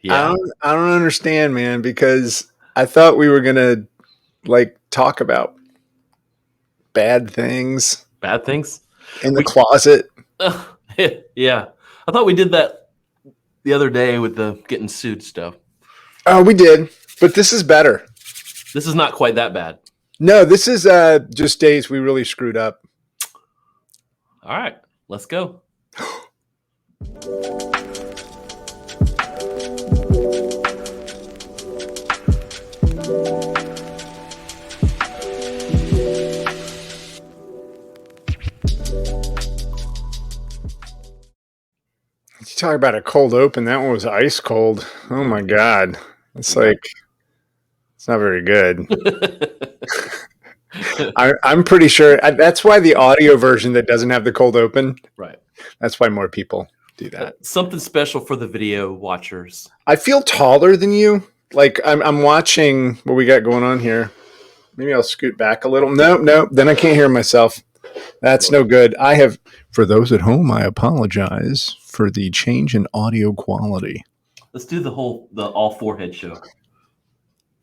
Yeah. I don't understand, man, because I thought we were gonna like talk about bad things Bad things. in the We closet. yeah. I thought we did that the other day with the getting sued stuff. Oh, we did, but this is better. This is not quite that bad. No, this is just days we really screwed up. All right, let's go. You talk about a cold open. That one was ice cold. Oh my god, it's like it's not very good. I'm pretty sure that's why the audio version that doesn't have the cold open. Right. That's why more people do that. Something special for the video watchers. I feel taller than you. Like I'm watching what we got going on here. Maybe I'll scoot back a little. No. Then I can't hear myself. That's no good. For those at home, I apologize for the change in audio quality. Let's do the all forehead show.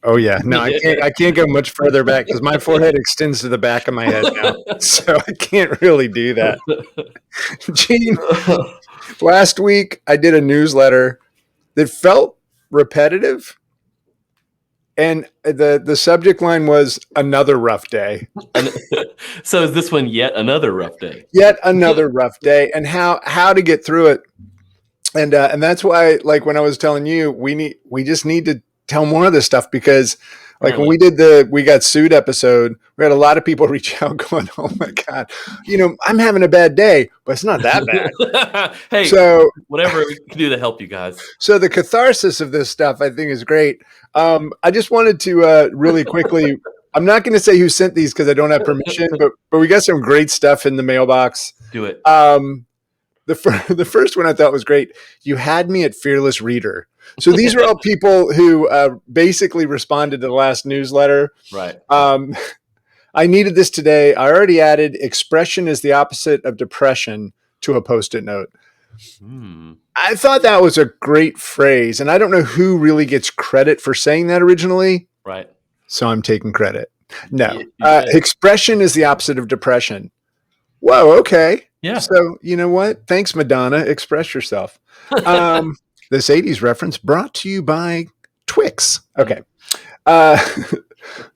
Oh yeah, no, I can't go much further back because my forehead extends to the back of my head now, so I can't really do that. Gene, last week I did a newsletter that felt repetitive, and the subject line was another rough day. So is this one yet another rough day? Yet another rough day, and how to get through it, and that's why, like when I was telling you, we just need to tell more of this stuff because like when we did we got sued episode, we had a lot of people reach out going, oh my God, I'm having a bad day, but it's not that bad. Hey, so whatever we can do to help you guys. So the catharsis of this stuff I think is great. I just wanted to really quickly, I'm not going to say who sent these because I don't have permission, but we got some great stuff in the mailbox. Do it. The first one I thought was great. You had me at Fearless Reader. So these are all people who basically responded to the last newsletter. Right. I needed this today. I already added expression is the opposite of depression to a Post-it note. I thought that was a great phrase. And I don't know who really gets credit for saying that originally. Right. So I'm taking credit. No. Expression is the opposite of depression. Whoa, okay. Yeah. So you know what? Thanks, Madonna. Express yourself. This 80s reference brought to you by Twix. Okay. The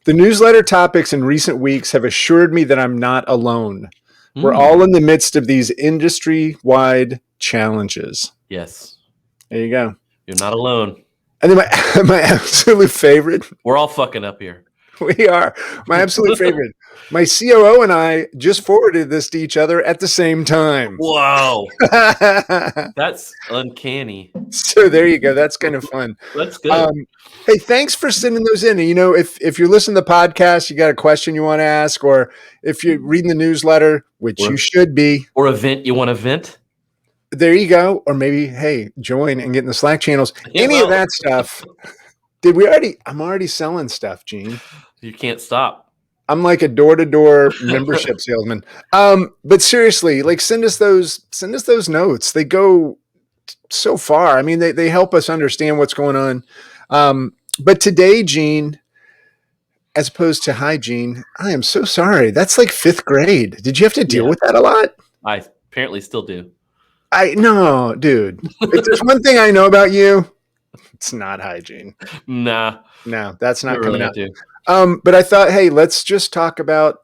newsletter topics in recent weeks have assured me that I'm not alone. We're all in the midst of these industry-wide challenges. Yes. There you go. You're not alone. And then my absolute favorite. We're all fucking up here. We are. My absolute favorite. My COO and I just forwarded this to each other at the same time. Wow. That's uncanny. So there you go. That's kind of fun. That's good. Hey, thanks for sending those in. And, if you're listening to the podcast, you got a question you want to ask, or if you're reading the newsletter, which you should be. Or you want to vent? There you go. Or maybe, hey, join and get in the Slack channels. Any of that stuff. I'm already selling stuff, Gene. You can't stop. I'm like a door-to-door membership salesman. But seriously, like send us those notes. They go so far. I mean, they help us understand what's going on. But today, Gene, as opposed to hi, Gene, I am so sorry. That's like 5th grade. Did you have to deal with that a lot? I apparently still do. No, dude. If there's one thing I know about you, it's not hygiene. Nah. No, that's not coming out. Do. But I thought, hey, let's just talk about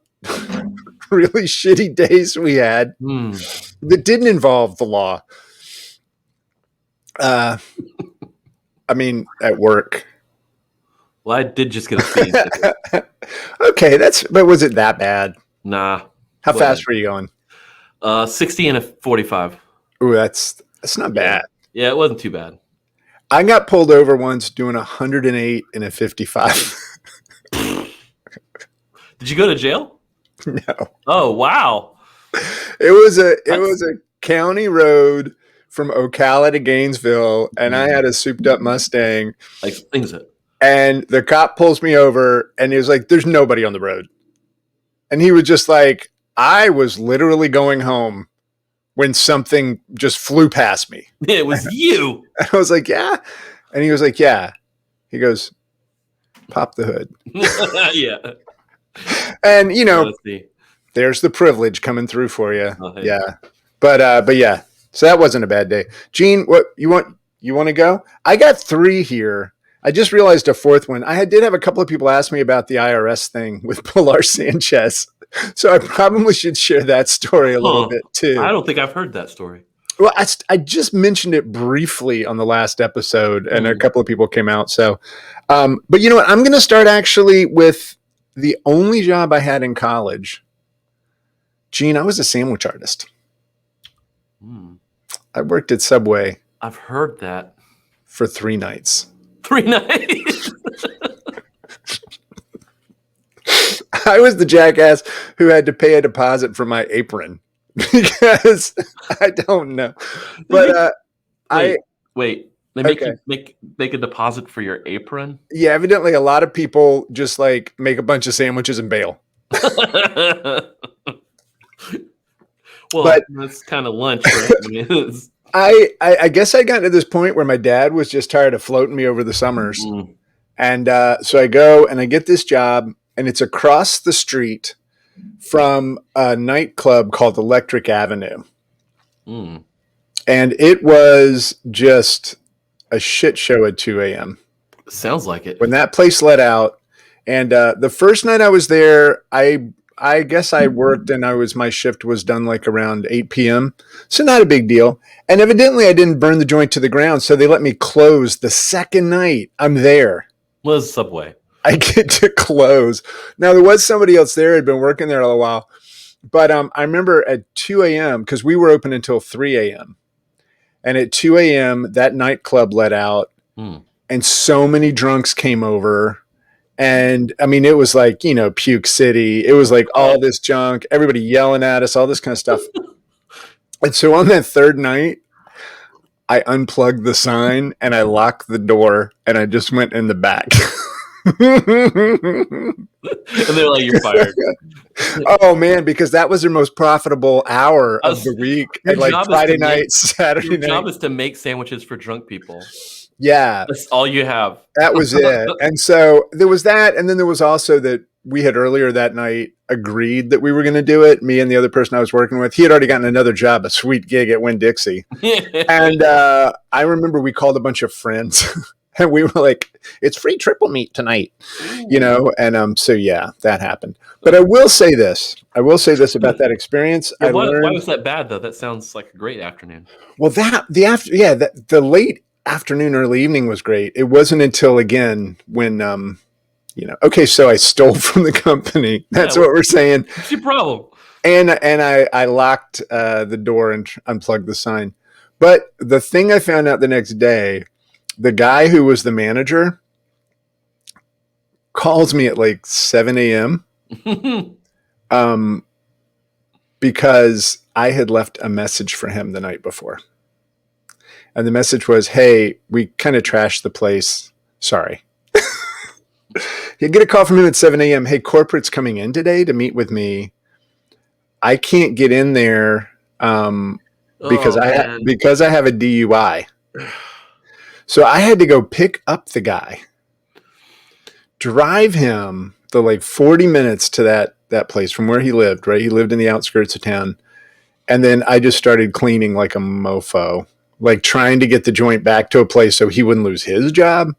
really shitty days we had that didn't involve the law. I mean, at work. Well, I did just get a feed. Okay, but was it that bad? Nah. How fast were you going? 60 and a 45. Ooh, that's not bad. Yeah, it wasn't too bad. I got pulled over once doing 108 and a 55. Did you go to jail? No. Oh, wow. It was a county road from Ocala to Gainesville, and I had a souped up Mustang. Like things it. And the cop pulls me over, and he was like, "There's nobody on the road." And he was just like, I was literally going home when something just flew past me. It was you. And I was like, yeah, And he was like, yeah. He goes, pop the hood. Yeah. And, Let's see. there's the privilege coming through for you. Oh, hey. Yeah. But yeah. So that wasn't a bad day. Gene, what you want to go? I got 3 here. I just realized a 4th one. I did have a couple of people ask me about the IRS thing with Pilar Sanchez. So I probably should share that story a little bit too. I don't think I've heard that story. Well, I just mentioned it briefly on the last episode, and a couple of people came out. So, but you know what? I'm going to start actually with the only job I had in college. Gene, I was a sandwich artist. I worked at Subway. I've heard that. For 3 nights. 3 nights? I was the jackass who had to pay a deposit for my apron because I don't know. But wait. They make you make a deposit for your apron? Yeah, evidently a lot of people just like make a bunch of sandwiches and bail. Well, but that's kind of lunch, right? I guess I got to this point where my dad was just tired of floating me over the summers. And so I go and I get this job, and it's across the street from a nightclub called Electric Avenue. And it was just a shit show at 2 a.m. Sounds like it. When that place let out. And the first night I was there, I guess I worked and my shift was done like around 8 p.m. So not a big deal. And evidently I didn't burn the joint to the ground. So they let me close the second night I'm there. Was Subway. I get to close. Now there was somebody else there who had been working there a while. But I remember at 2 a.m. because we were open until 3 a.m. And at 2 a.m. that nightclub let out and so many drunks came over. And I mean, it was like, Puke City. It was like all this junk, everybody yelling at us, all this kind of stuff. And so on that 3rd night, I unplugged the sign and I locked the door and I just went in the back. And they're like, you're fired. Oh man, because that was their most profitable hour of the week. And like Friday night, Saturday night. Your job is to make sandwiches for drunk people. Yeah. That's all you have. That was it. And so there was that. And then there was also that we had earlier that night agreed that we were going to do it. Me and the other person I was working with, he had already gotten another job, a sweet gig at Winn-Dixie. And I remember we called a bunch of friends and we were like, it's free triple meat tonight, And so, yeah, that happened. But I will say this about that experience. Yeah, why was that bad though? That sounds like a great afternoon. Well, the late afternoon, early evening was great. It wasn't until again when, okay, so I stole from the company. That's what we're saying. What's your problem? And I locked the door and unplugged the sign. But the thing I found out the next day, the guy who was the manager calls me at like 7 a.m. Because I had left a message for him the night before. And the message was, hey, we kind of trashed the place. Sorry. You get a call from him at 7 a.m. Hey, corporate's coming in today to meet with me. I can't get in there because I have a DUI. So I had to go pick up the guy, drive him the like 40 minutes to that place from where he lived, right? He lived in the outskirts of town. And then I just started cleaning like a mofo, like trying to get the joint back to a place so he wouldn't lose his job.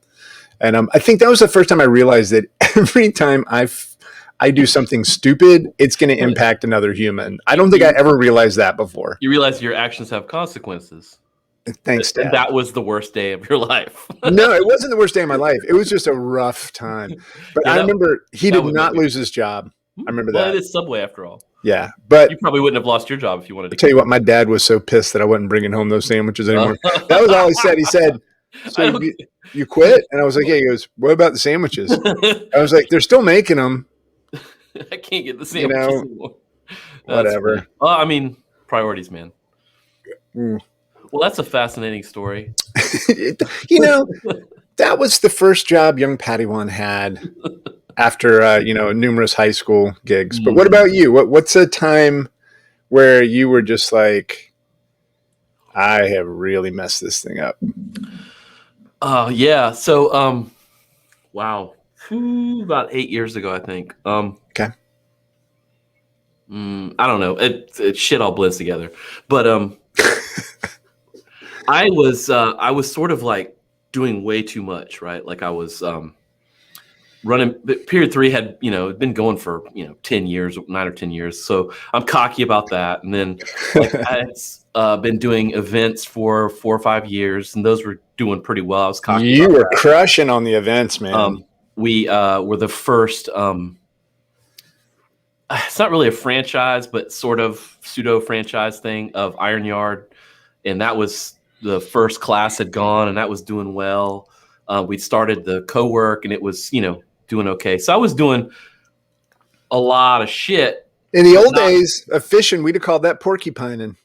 And I think that was the first time I realized that every time I do something stupid, it's going to impact another human. I don't think I ever realized that before. You realize your actions have consequences. Thanks, Dad. And that was the worst day of your life. No, it wasn't the worst day of my life. It was just a rough time. But I remember he did not lose his job. I remember that. Well, it is Subway after all. Yeah, but you probably wouldn't have lost your job if you wanted to. I'll tell you what, my dad was so pissed that I wasn't bringing home those sandwiches anymore. That was all he said. He said, so you quit? And I was like, yeah. He goes, what about the sandwiches? I was like, they're still making them. I can't get the sandwiches anymore. Whatever. Funny. Well, I mean, priorities, man. Well, that's a fascinating story. That was the first job young Padawan had after, numerous high school gigs. But what about you? What's a time where you were just like, I have really messed this thing up? Yeah. So, wow. About 8 years ago, I think. Okay. I don't know. It shit all blends together. But I was sort of like doing way too much, right? Like I was running. But period three had been going for 10 years, 9 or 10 years. So I'm cocky about that. And then like I had been doing events for 4 or 5 years, and those were doing pretty well. I was cocky You about were that. crushing on the events, man. We were the first. It's not really a franchise, but sort of pseudo franchise thing of Iron Yard, and that was the first class had gone, and that was doing well. We started the co-work, and it was doing okay. So I was doing a lot of shit, In the but old not days of fishing, we'd have called that porcupining.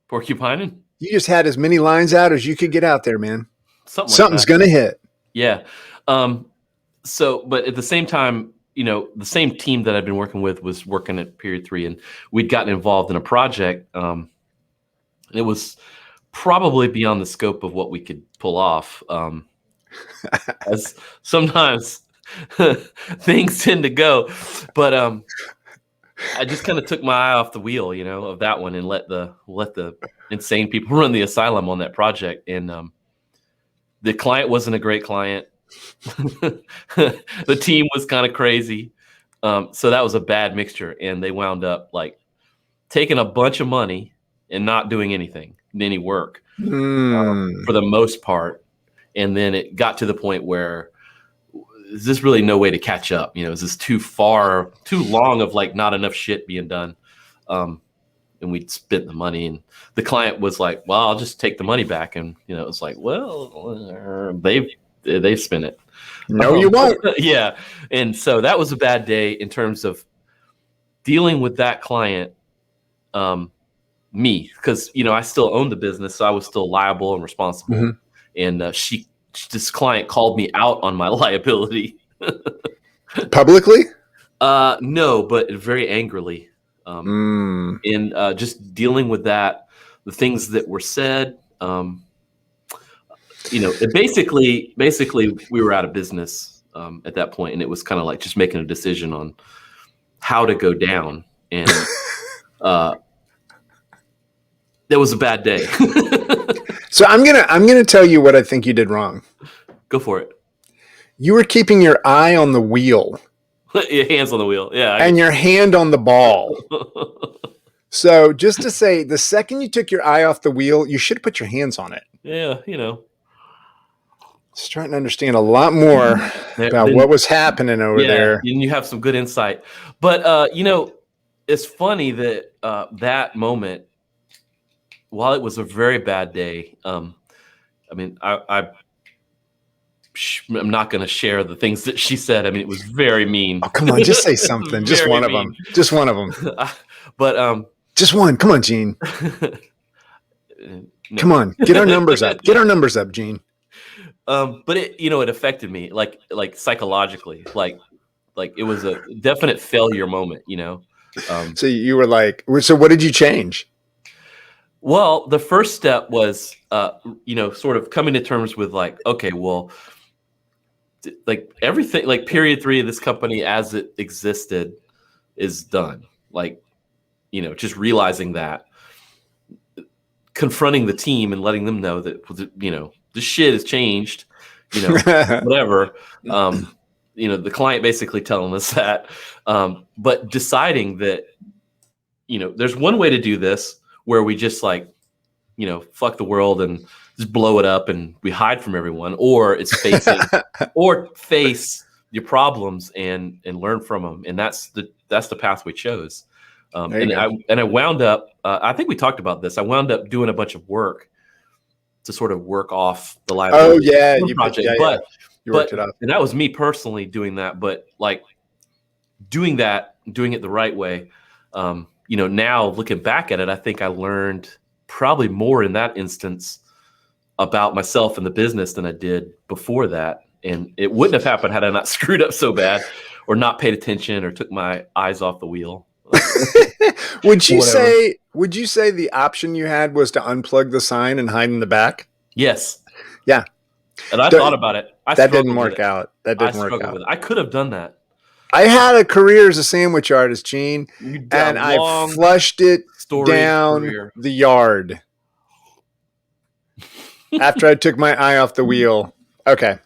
porcupining, You just had as many lines out as you could get out there, man. something like Something's that. going to hit. Yeah. So, but at the same time, the same team that I'd been working with was working at period three, and we'd gotten involved in a project. It was probably beyond the scope of what we could pull off. As sometimes things tend to go, but I just kind of took my eye off the wheel, of that one, and let the insane people run the asylum on that project. And the client wasn't a great client. The team was kind of crazy. So that was a bad mixture, and they wound up like taking a bunch of money and not doing any work for the most part. And then it got to the point where is this really no way to catch up? Is this too long of like not enough shit being done? And we'd spent the money, and the client was like, well, I'll just take the money back. And, it was like, well, they've spent it. No, you won't. Yeah. And so that was a bad day in terms of dealing with that client. Me, because, I still owned the business. So I was still liable and responsible. Mhm. And this client called me out on my liability. Publicly? No, but very angrily. And just dealing with that, the things that were said, basically we were out of business at that point, and it was kind of like just making a decision on how to go down. And that was a bad day. So I'm gonna tell you what I think you did wrong. Go for it. You were keeping your eye on the wheel. Your hands on the wheel. Yeah. And your hand on the ball. So just to say, the second you took your eye off the wheel, you should put your hands on it. Yeah, Just trying to understand a lot more about what was happening over there. And you have some good insight. But it's funny that that moment, while it was a very bad day, I mean, I'm not going to share the things that she said. I mean, it was very mean. Oh, come on, just say something. Just one of them. Just one of them. But just one. Come on, Gene. No. Come on, get our numbers up. Get our numbers up, Gene. But it affected me like psychologically, like it was a definite failure moment, So you were like, so what did you change? Well, the first step was, sort of coming to terms with like, okay, well, like everything, like period three of this company as it existed is done. Like, just realizing that, confronting the team and letting them know that, this shit has changed, whatever. The client basically telling us that, but deciding that, there's one way to do this where we just like, fuck the world and just blow it up and we hide from everyone, or it's face your problems and learn from them. And that's the path we chose. And I wound up, I think we talked about this. I wound up doing a bunch of work to sort of work off the liability. Oh yeah, project. You worked it up. And that was me personally doing that, but like doing it the right way. Now looking back at it, I think I learned probably more in that instance about myself and the business than I did before that. And it wouldn't have happened had I not screwed up so bad or not paid attention or took my eyes off the wheel. Would you say the option you had was to unplug the sign and hide in the back? Yes. Yeah. And I thought about it. I That didn't struggled with work it. out. That I didn't work struggled out. with it. I could have done that. I had a career as a sandwich artist, Gene, You did a and I long, flushed it storied down career. the yard after I took my eye off the wheel. Okay.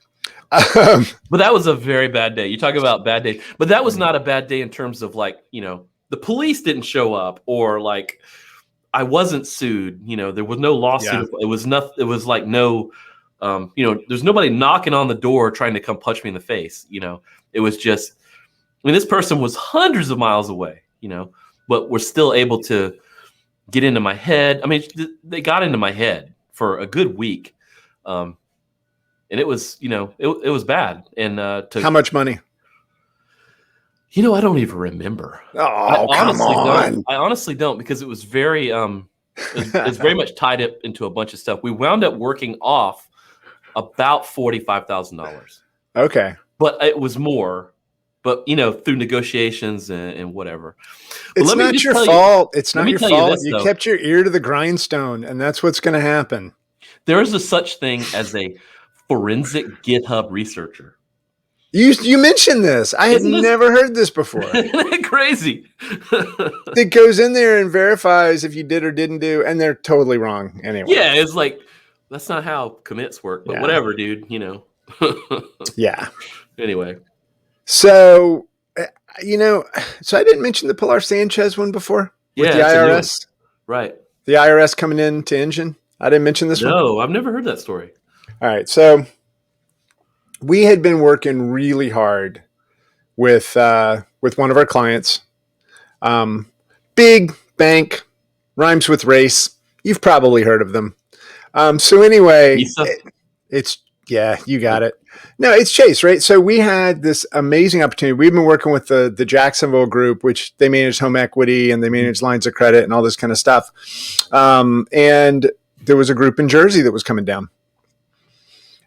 But that was a very bad day. You talk about bad day, but that was not a bad day in terms of like, the police didn't show up or like I wasn't sued. There was no lawsuit. Yeah. It was nothing. It was like no, there's nobody knocking on the door trying to come punch me in the face. It was just, this person was hundreds of miles away, but we're still able to get into my head. I mean, they got into my head for a good week. And it was, it was bad. And How much money? I don't even remember. Oh, come on. I honestly don't because it was very, it's very much tied up into a bunch of stuff. We wound up working off about $45,000. Okay. But it was more, but through negotiations and whatever. It's not your fault. It's not your fault. You kept your ear to the grindstone, and that's what's going to happen. There is a such thing as a forensic GitHub researcher. You mentioned this. I had never heard this before. Isn't it crazy? It goes in there and verifies if you did or didn't do, and they're totally wrong anyway. Yeah, it's like, that's not how commits work, but whatever, dude, Yeah. Anyway. So, so I didn't mention the Pilar Sanchez one before with the IRS. Right. The IRS coming in to Engine. I didn't mention this one. No, I've never heard that story. All right. So we had been working really hard with one of our clients. Big bank, rhymes with race. You've probably heard of them. So anyway, it's you got it. No, it's Chase, right? So we had this amazing opportunity. We've been working with the Jacksonville group, which they manage home equity and they manage lines of credit and all this kind of stuff. And there was a group in Jersey that was coming down.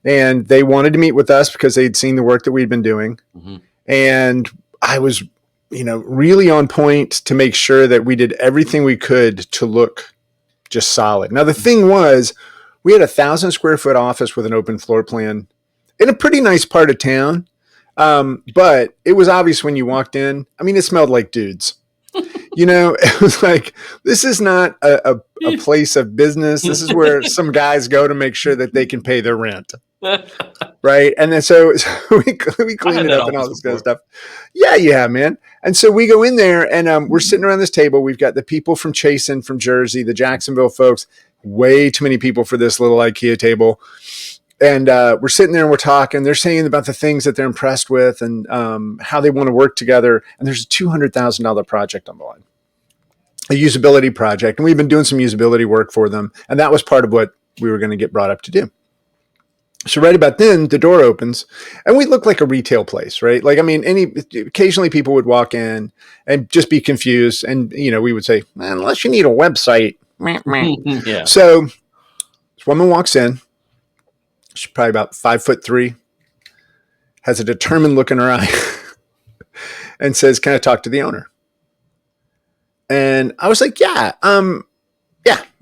And they wanted to meet with us because they'd seen the work that we'd been doing. Mm-hmm. And I was, really on point to make sure that we did everything we could to look just solid. Now, the thing was, we had 1,000 square foot office with an open floor plan in a pretty nice part of town. But it was obvious when you walked in. I mean, it smelled like dudes. It was like, this is not a place of business. This is where some guys go to make sure that they can pay their rent. Right. And then so we clean it up and all this kind of stuff. Yeah, you have, man. And so we go in there and we're sitting around this table. We've got the people from Chasen, from Jersey, the Jacksonville folks, way too many people for this little IKEA table. And we're sitting there and we're talking. They're saying about the things that they're impressed with and how they want to work together. And there's a $200,000 project on the line, a usability project. And we've been doing some usability work for them. And that was part of what we were going to get brought up to do. So right about then, the door opens and we look like a retail place, right? Like, I mean, occasionally people would walk in and just be confused. And, we would say, unless you need a website. Yeah. So this woman walks in. She's probably about 5'3", has a determined look in her eye and says, can I talk to the owner? And I was like, yeah.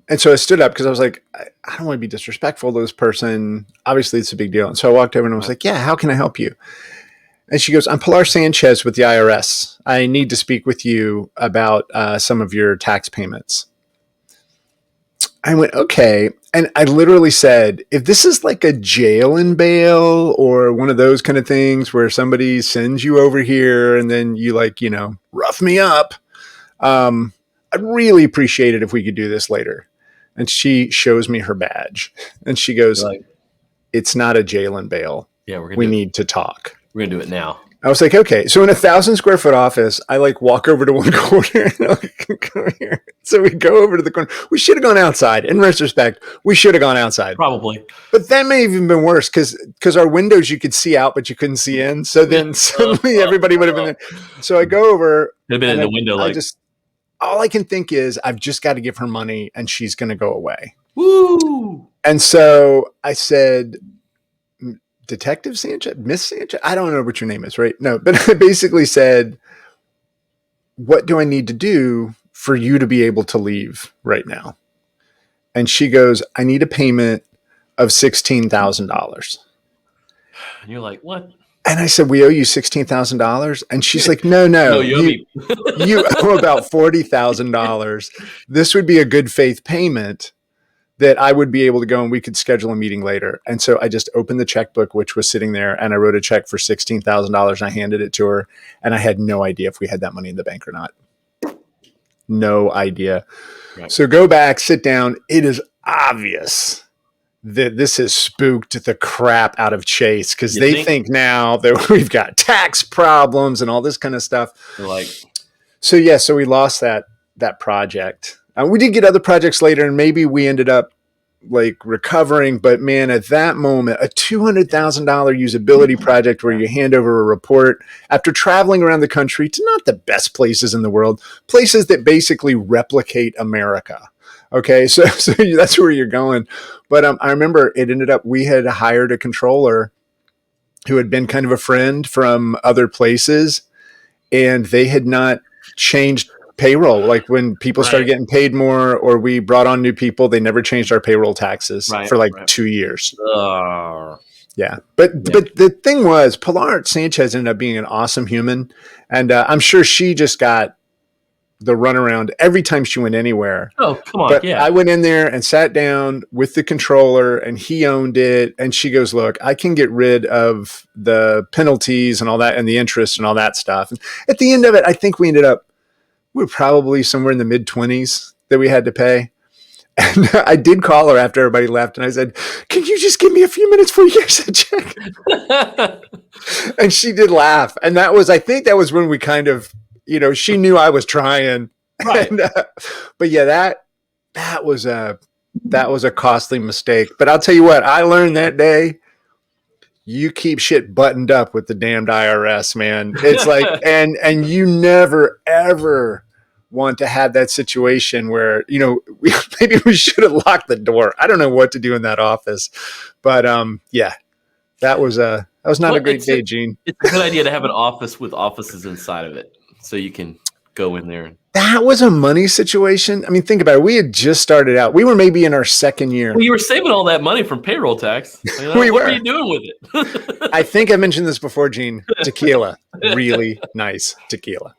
And so I stood up because I was like, I don't want to be disrespectful to this person. Obviously, it's a big deal. And so I walked over and I was like, yeah, how can I help you? And she goes, I'm Pilar Sanchez with the IRS. I need to speak with you about some of your tax payments. I went, okay. And I literally said, if this is like a jail and bail or one of those kind of things where somebody sends you over here and then you rough me up, I'd really appreciate it if we could do this later. And she shows me her badge and she goes, it's not a jail and bail. Yeah, we need to talk. We're going to do it now. I was like, okay. So in a 1,000 square foot office, I walk over to one corner and come here. So we go over to the corner. We should have gone outside. In retrospect, we should have gone outside. Probably. But that may have even been worse because our windows you could see out, but you couldn't see in. So then suddenly everybody would have been there. So I go over. They've been in the window. All I can think is I've just got to give her money and she's going to go away. Woo! And so I said, Detective Sanchez, Miss Sanchez, I don't know what your name is, right? No, but I basically said, what do I need to do for you to be able to leave right now? And she goes, I need a payment of $16,000. And you're like, what? And I said, we owe you $16,000. And she's like, no, No, you owe me. you owe about $40,000. This would be a good faith payment that I would be able to go and we could schedule a meeting later. And so I just opened the checkbook, which was sitting there, and I wrote a check for $16,000 and I handed it to her. And I had no idea if we had that money in the bank or not. No idea. Right. So go back, sit down. It is obvious that this has spooked the crap out of Chase because they think now that we've got tax problems and all this kind of stuff. Like, so we lost that project. We did get other projects later, and maybe we ended up like recovering. But man, at that moment, a $200,000 usability project where you hand over a report after traveling around the country to not the best places in the world, places that basically replicate America. Okay, so that's where you're going. But I remember it ended up, we had hired a controller who had been kind of a friend from other places, and they had not changed payroll. Like when people started getting paid more or we brought on new people, they never changed our payroll taxes for 2 years. Yeah. But the thing was, Pilar Sanchez ended up being an awesome human. And I'm sure she just got the runaround every time she went anywhere. Oh, come on. But I went in there and sat down with the controller and he owned it. And she goes, look, I can get rid of the penalties and all that and the interest and all that stuff. And at the end of it, I think we were probably somewhere in the mid-20s that we had to pay. And I did call her after everybody left. And I said, can you just give me a few minutes before you guys check? And she did laugh. And I think that was when we kind of, she knew I was trying. Right. And, but yeah, that was a costly mistake. But I'll tell you what, I learned that day, you keep shit buttoned up with the damned IRS, man. It's like, and you never, ever want to have that situation where, maybe we should have locked the door. I don't know what to do in that office, but yeah, that was not a great day, Gene. It's a good idea to have an office with offices inside of it so you can go in there. That was a money situation. I mean, think about it. We had just started out. We were maybe in our second year. Well, you were saving all that money from payroll tax. What were you doing with it? I think I mentioned this before, Gene. Tequila. Really nice tequila.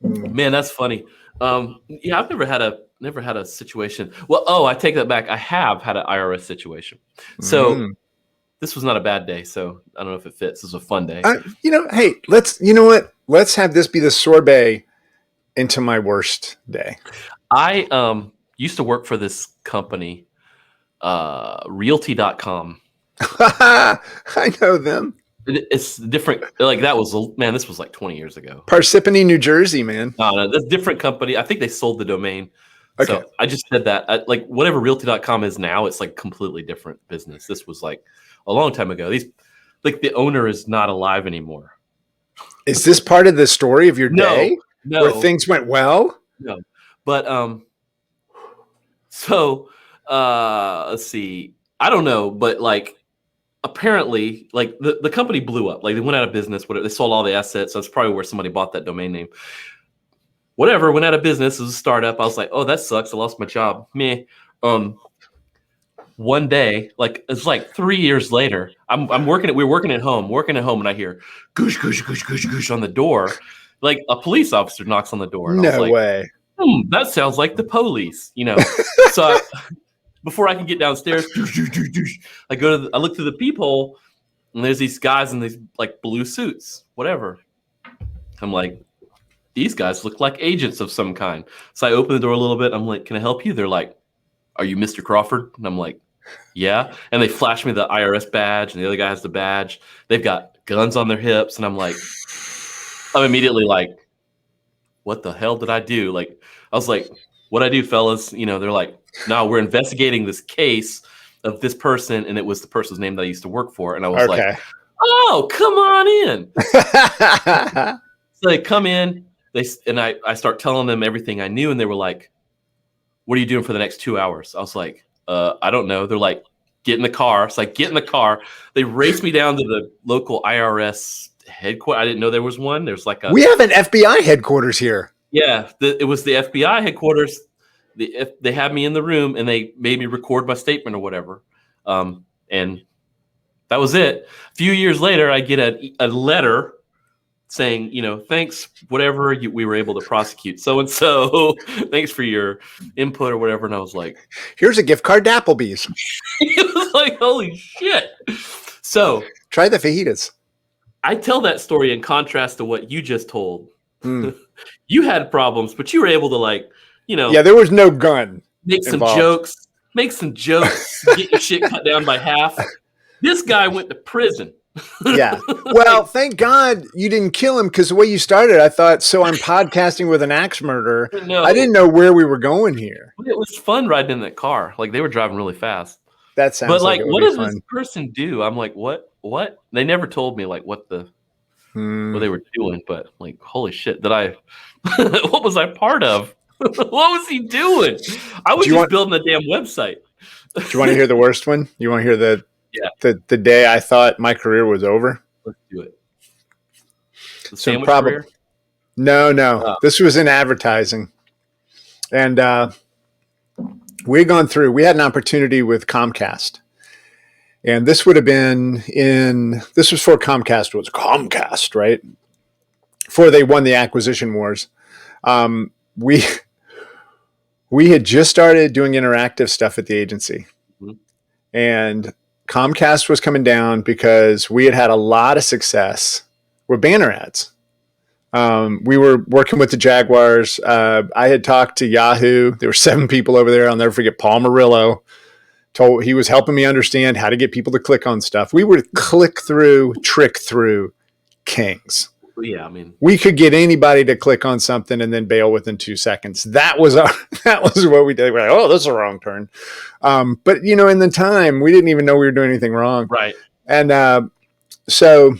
Man, that's funny. Yeah, I've never had a situation. Well, I take that back. I have had an IRS situation. So this was not a bad day. So I don't know if it fits. This was a fun day. Hey, let's have this be the sorbet into my worst day. I used to work for this company, realty.com. I know them. It's different. Like this was like 20 years ago. Parsippany, New Jersey, man. No, that's a different company. I think they sold the domain. Okay. So I just said that. Like whatever realty.com is now, it's like completely different business. This was like a long time ago. The owner is not alive anymore. Is this part of the story of your day? No. Where things went well? No. But so let's see. I don't know, but like apparently like the company blew up. Like they went out of business, whatever. They sold all the assets. So that's probably where somebody bought that domain name. Whatever, went out of business. It was a startup. I was like, oh, that sucks. I lost my job. Meh. One day, like it's like 3 years later, we're working at home, and I hear goosh, goosh, goosh, goosh, goosh on the door. Like a police officer knocks on the door. And no way. That sounds like the police, So before I can get downstairs, I look through the peephole, and there's these guys in these like blue suits, whatever. I'm like, these guys look like agents of some kind. So I open the door a little bit. I'm like, can I help you? They're like, are you Mr. Crawford? And I'm like, yeah. And they flash me the IRS badge, and the other guy has the badge. They've got guns on their hips, and I'm immediately like, what the hell did I do? Like, I was like, what'd I do, fellas? They're like, no, we're investigating this case of this person, and it was the person's name that I used to work for. And I was like, oh, come on in. So they come in, I start telling them everything I knew, and they were like, what are you doing for the next 2 hours? I was like, I don't know. They're like, get in the car. So I get in the car. They race me down to the local IRS headquarters. I didn't know there was one. There's like we have an FBI headquarters here. Yeah, it was the FBI headquarters. They had me in the room, and they made me record my statement or whatever. And That was it. A few years later, I get a letter saying, thanks, whatever we were able to prosecute so and so. Thanks for your input or whatever. And I was like, here's a gift card to Applebee's. it was like, holy shit. So try the fajitas. I tell that story in contrast to what you just told. Mm. You had problems, but you were able to yeah, there was no gun. Make some jokes, get your shit cut down by half. This guy went to prison. Yeah. Well, thank God you didn't kill him, because the way you started, I thought, so I'm podcasting with an axe murderer. No. I didn't know where we were going here. It was fun riding in that car. Like, they were driving really fast. That sounds but like what does this person do? I'm like, what? They never told me what they were doing, but like, holy shit, what was I part of? What was he doing? I was just building a damn website. Do you want to hear the worst one? You want to hear the day I thought my career was over? Let's do it. The sandwich career? No. Oh. This was in advertising. And we had an opportunity with Comcast. And this would have been this was for Comcast. It was Comcast, right? Before they won the acquisition wars. We had just started doing interactive stuff at the agency. Mm-hmm. And Comcast was coming down because we had a lot of success with banner ads. We were working with the Jaguars. I had talked to Yahoo. There were 7 people over there. I'll never forget Paul Murillo. He was helping me understand how to get people to click on stuff. We were trick through kings. Yeah, we could get anybody to click on something and then bail within 2 seconds. That was what we did. We're like, oh, this is a wrong turn. But in the time, we didn't even know we were doing anything wrong. Right. And so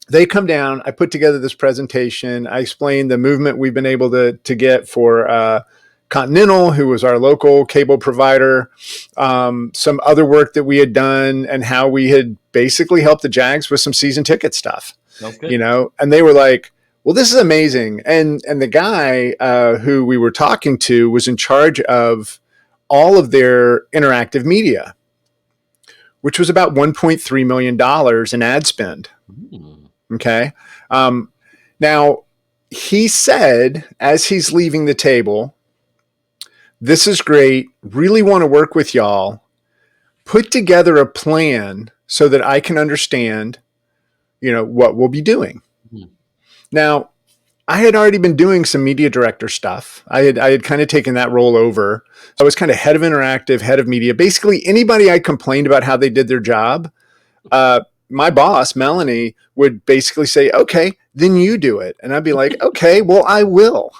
they come down. I put together this presentation. I explained the movement we've been able to get for Continental, who was our local cable provider, some other work that we had done, and how we had basically helped the Jags with some season ticket stuff. And they were like, well, this is amazing. And the guy who we were talking to was in charge of all of their interactive media, which was about $1.3 million in ad spend. Ooh. Okay. Now, he said, as he's leaving the table, this is great. Really want to work with y'all. Put together a plan so that I can understand what we'll be doing. Mm-hmm. Now, I had already been doing some media director stuff. I had kind of taken that role over. I was kind of head of interactive, head of media. Basically, anybody I complained about how they did their job, my boss, Melanie, would basically say, okay, then you do it. And I'd be like, okay, well, I will.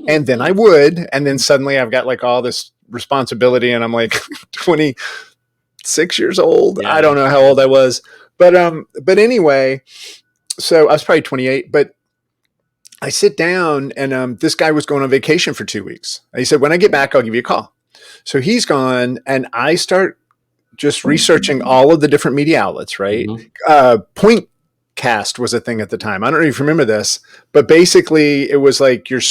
And then I would. And then suddenly I've got like all this responsibility, and I'm like 26 years old. Yeah. I don't know how old I was. But anyway, so I was probably 28, but I sit down, and this guy was going on vacation for 2 weeks. He said, when I get back, I'll give you a call. So he's gone, and I start just researching all of the different media outlets, right? Mm-hmm. Pointcast was a thing at the time. I don't know if you remember this, but basically it was like your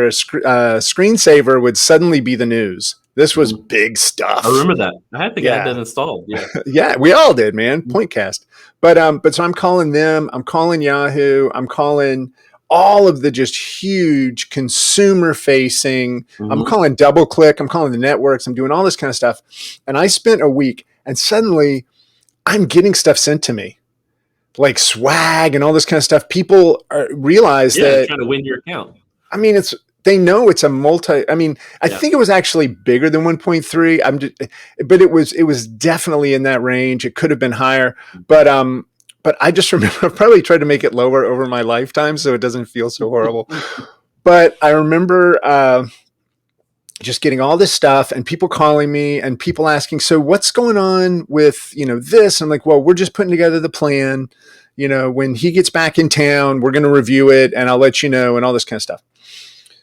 screensaver would suddenly be the news. This was big stuff. I remember that. I think I had that installed. Yeah. Yeah, we all did, man. Pointcast. But so I'm calling them. I'm calling Yahoo. I'm calling all of the just huge consumer facing. Mm-hmm. I'm calling DoubleClick. I'm calling the networks. I'm doing all this kind of stuff. And I spent a week, and suddenly I'm getting stuff sent to me, like swag and all this kind of stuff. People realize that trying to win your account. They know it's a I think it was actually bigger than 1.3. But it was definitely in that range. It could have been higher, but I just remember I probably tried to make it lower over my lifetime so it doesn't feel so horrible. But I remember just getting all this stuff and people calling me and people asking, so what's going on with, this? I'm like, well, we're just putting together the plan. When he gets back in town, we're going to review it and I'll let you know, and all this kind of stuff.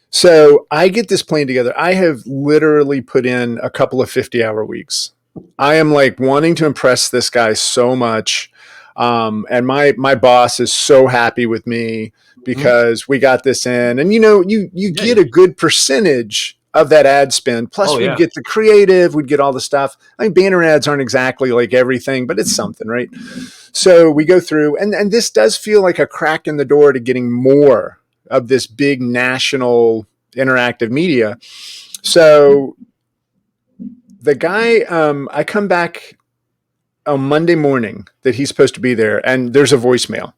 So I get this plan together. I have literally put in a couple of 50-hour weeks. I am like wanting to impress this guy so much. And my boss is so happy with me because we got this in, and you get a good percentage of that ad spend. Plus, Oh, we'd yeah. get the creative, we'd get all the stuff. I mean, banner ads aren't exactly like everything, but it's something, right? So we go through, and this does feel like a crack in the door to getting more of this big national interactive media. So the guy, I come back on Monday morning that he's supposed to be there, and there's a voicemail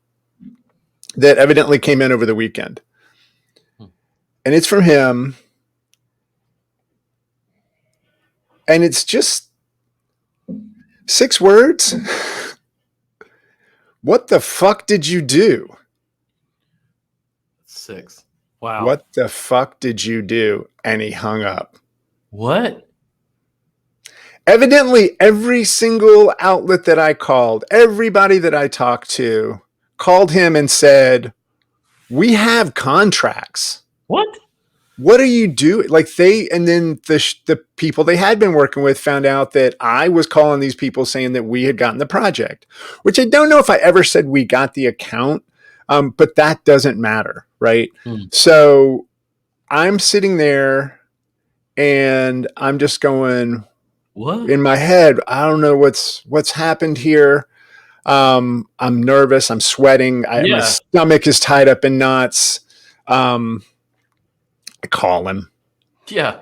that evidently came in over the weekend. And it's from him. And it's just 6 words. What the fuck did you do? 6. Wow. What the fuck did you do? And he hung up. What? Evidently, every single outlet that I called, everybody that I talked to, called him and said, we have contracts. What? What are you doing? Like and then the people they had been working with found out that I was calling these people saying that we had gotten the project, which I don't know if I ever said we got the account, but that doesn't matter, right? So I'm sitting there and I'm just going, what? In my head, I don't know what's happened here. I'm nervous. I'm sweating. My stomach is tied up in knots. I call him. Yeah.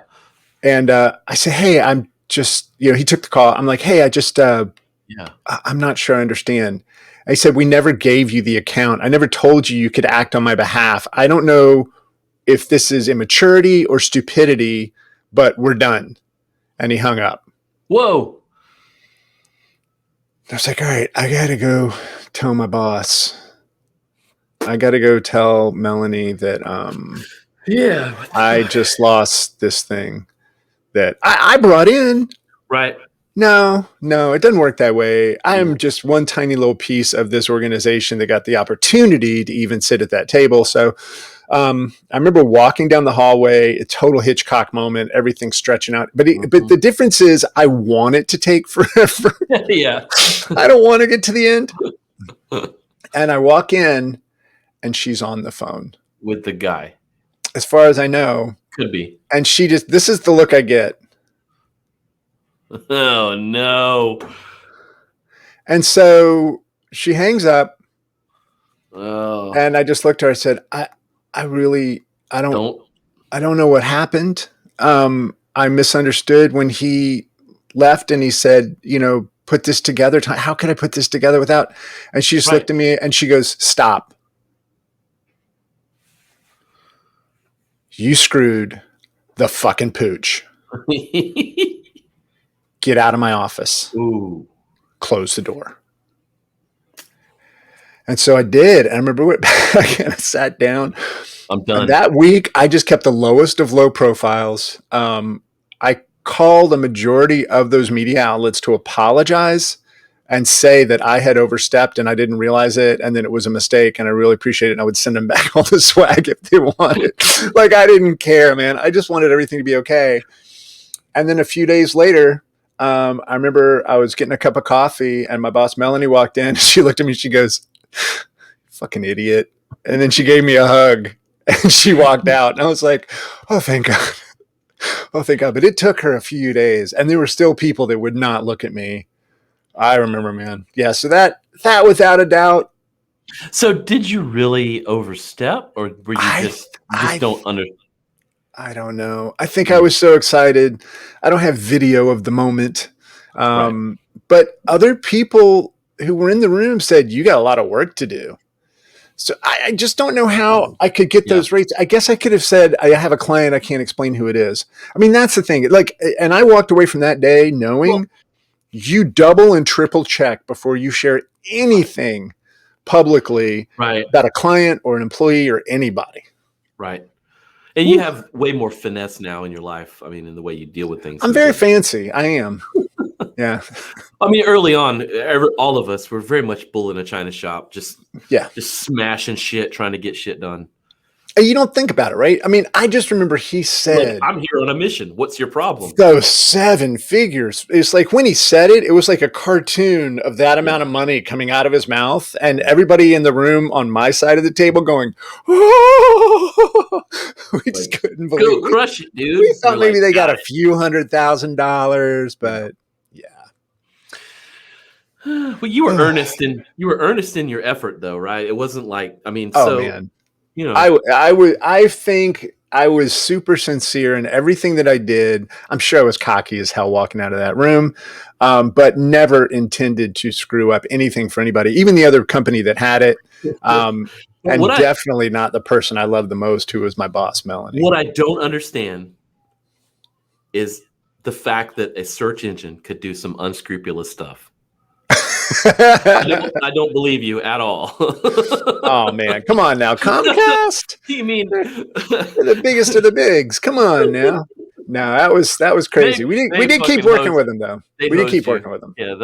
And I say, hey, I'm just, he took the call. I'm like, hey, I'm not sure I understand. I said, we never gave you the account. I never told you could act on my behalf. I don't know if this is immaturity or stupidity, but we're done. And he hung up. Whoa. I was like, all right, I got to go tell my boss. I got to go tell Melanie that I just lost this thing that I brought in. Right. No, it doesn't work that way. I am just one tiny little piece of this organization that got the opportunity to even sit at that table. So I remember walking down the hallway, a total Hitchcock moment, everything stretching out. But the difference is I want it to take forever. Yeah. I don't want to get to the end. And I walk in and she's on the phone. With the guy. As far as I know. Could be. And this is the look I get. Oh, no. And so she hangs up. Oh. And I just looked at her. I said, I don't know what happened. I misunderstood when he left and he said, put this together. How could I put this together without? And she just looked at me and she goes, stop. You screwed the fucking pooch. Get out of my office. Ooh. Close the door. And so I did. And I remember I went back and I sat down. I'm done. And that week, I just kept the lowest of low profiles. I called a majority of those media outlets to apologize and say that I had overstepped and I didn't realize it. And then it was a mistake. And I really appreciate it. And I would send them back all the swag if they wanted. Like, I didn't care, man. I just wanted everything to be okay. And then a few days later, I remember I was getting a cup of coffee and my boss, Melanie, walked in. She looked at me. She goes, fucking idiot. And then she gave me a hug and she walked out. And I was like, oh, thank God. Oh, thank God. But it took her a few days. And there were still people that would not look at me. I remember, man. Yeah. So that without a doubt. So did you really overstep or were you just don't understand? I don't know. I think I was so excited. I don't have video of the moment. But other people who were in the room said, you got a lot of work to do. So I just don't know how I could get those rates. I guess I could have said, I have a client. I can't explain who it is. I mean, that's the thing. Like, and I walked away from that day knowing you double and triple check before you share anything publicly about a client or an employee or anybody. Right. And you have way more finesse now in your life. I mean, in the way you deal with things. I'm very fancy. I am. Yeah. I mean, early on, all of us were very much bull in a china shop, just smashing shit, trying to get shit done. you don't think about it, right? I mean, I just remember he Like, said I'm here on a mission. What's your problem? those 7 figures. It's like when he said it, it was like a cartoon of that amount of money coming out of his mouth, and everybody in the room on my side of the table going, "Oh!" We just Like, couldn't go believe it. crush it, dude. We thought We're maybe like, they got got a few $100,000, but yeah. it. Well, you were earnest in your effort, though, right? It wasn't like, I mean, Oh so man, you know, I think I was super sincere in everything that I did. I'm sure I was cocky as hell walking out of that room, but never intended to screw up anything for anybody, even the other company that had it. And definitely not the person I love the most, who was my boss, Melanie. What I don't understand is the fact that a search engine could do some unscrupulous stuff. I don't believe you at all. Oh man, come on now, Comcast. You mean They're the biggest of the bigs. Come on now. No, that was crazy. We did keep working with them though. We did keep working with them. Yeah,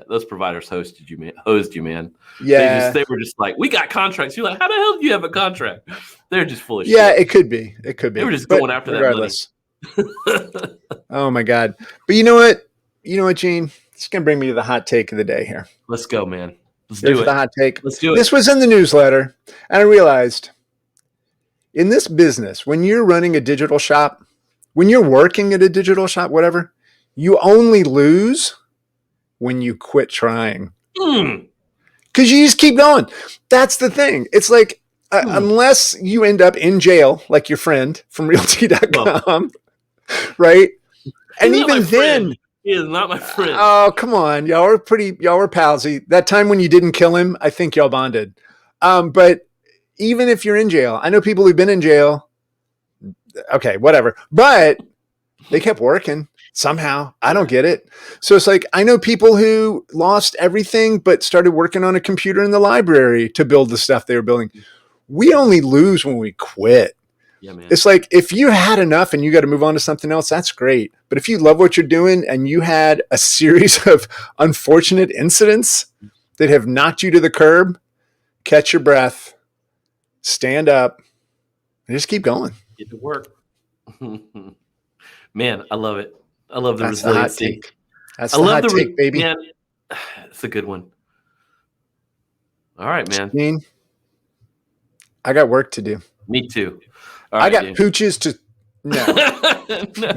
those providers hosted you, man. Yeah. They were just like, we got contracts. You're like, how the hell do you have a contract? They're just full of shit. Yeah, it could be. It could be. They were just going after regardless. that money. Oh my God. But you know what? Gene? It's gonna bring me to the hot take of the day here. Let's go, man. Let's do it. For the hot take. Let's do it. This was in the newsletter, and I realized in this business, when you're running a digital shop, when you're working at a digital shop, whatever, you only lose when you quit trying. Because you just keep going. That's the thing. It's like, unless you end up in jail, like your friend from realty.com, right? And even then, he is not my friend. Oh, come on. Y'all were palsy. That time when you didn't kill him, I think y'all bonded. But even if you're in jail, I know people who've been in jail. Okay, whatever. But they kept working somehow. I don't get it. So it's like, I know people who lost everything, but started working on a computer in the library to build the stuff they were building. We only lose when we quit. Yeah, man. It's like, if you had enough and you got to move on to something else, that's great. But if you love what you're doing and you had a series of unfortunate incidents that have knocked you to the curb, catch your breath, stand up, and just keep going. Get to work. Man, I love it. I love the resiliency. That's the hot take, baby. Man, it's a good one. All right, man. Gene, I got work to do. Me too. I got pooches to. No. No.